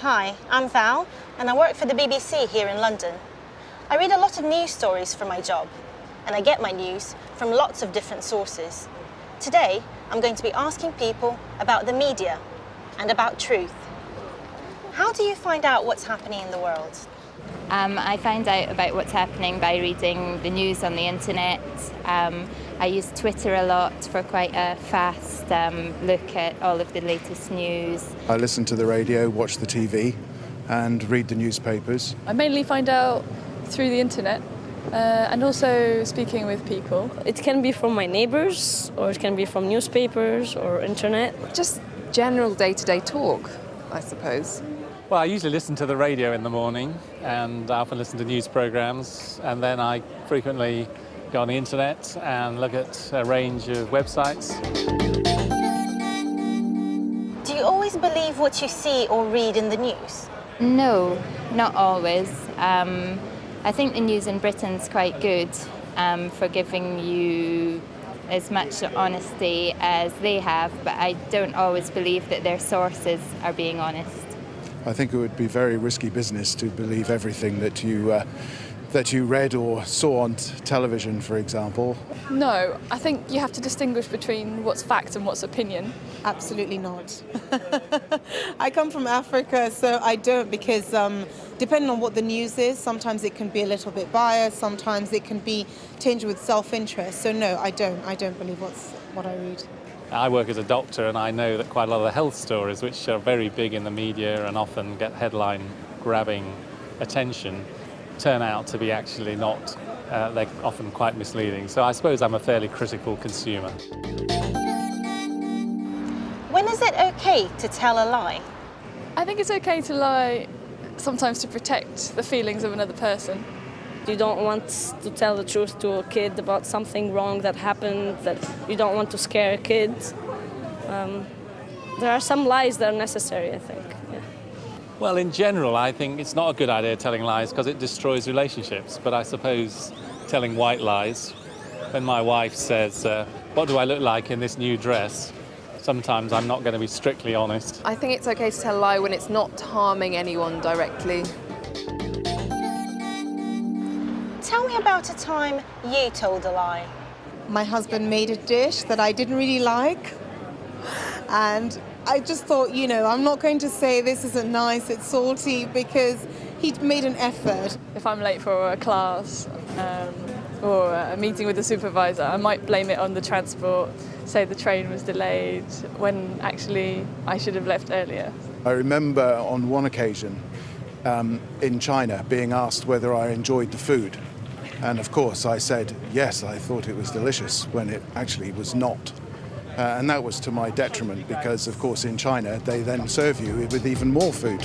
Hi, I'm Val and I work for the BBC here in London. I read a lot of news stories for my job and I get my news from lots of different sources. Today, I'm going to be asking people about the media and about truth. How do you find out what's happening in the world? I find out about what's happening by reading the news on the internet. I use Twitter a lot for quite a fast look at all of the latest news. I listen to the radio, watch the TV and read the newspapers. I mainly find out through the internet and also speaking with people. It can be from my neighbours or it can be from newspapers or internet. Just general day-to-day talk, I suppose. Well, I usually listen to the radio in the morning and I often listen to news programmes, and then I frequently go on the internet and look at a range of websites. Do you always believe what you see or read in the news? No, not always. I think the news in Britain's quite good for giving you as much honesty as they have, but I don't always believe that their sources are being honest. I think it would be very risky business to believe everything that you read or saw on television, for example. No, I think you have to distinguish between what's fact and what's opinion. Absolutely not. I come from Africa, so I don't, because depending on what the news is, sometimes it can be a little bit biased, sometimes it can be tinged with self-interest. So no, I don't believe what I read. I work as a doctor and I know that quite a lot of the health stories, which are very big in the media and often get headline-grabbing attention, turn out to be actually not, they're often quite misleading. So I suppose I'm a fairly critical consumer. When is it okay to tell a lie? I think it's okay to lie sometimes to protect the feelings of another person. You don't want to tell the truth to a kid about something wrong that happened, that you don't want to scare kids. There are some lies that are necessary, I think. Yeah. Well, in general, I think it's not a good idea telling lies because it destroys relationships. But I suppose telling white lies, when my wife says, what do I look like in this new dress? Sometimes I'm not going to be strictly honest. I think it's okay to tell a lie when it's not harming anyone directly. Tell me about a time you told a lie. My husband made a dish that I didn't really like, and I just thought, I'm not going to say this isn't nice, it's salty, because he'd made an effort. If I'm late for a class or a meeting with the supervisor, I might blame it on the transport, say the train was delayed, when actually I should have left earlier. I remember on one occasion in China being asked whether I enjoyed the food. And of course I said, yes, I thought it was delicious, when it actually was not. And that was to my detriment because, of course, in China, they then serve you with even more food.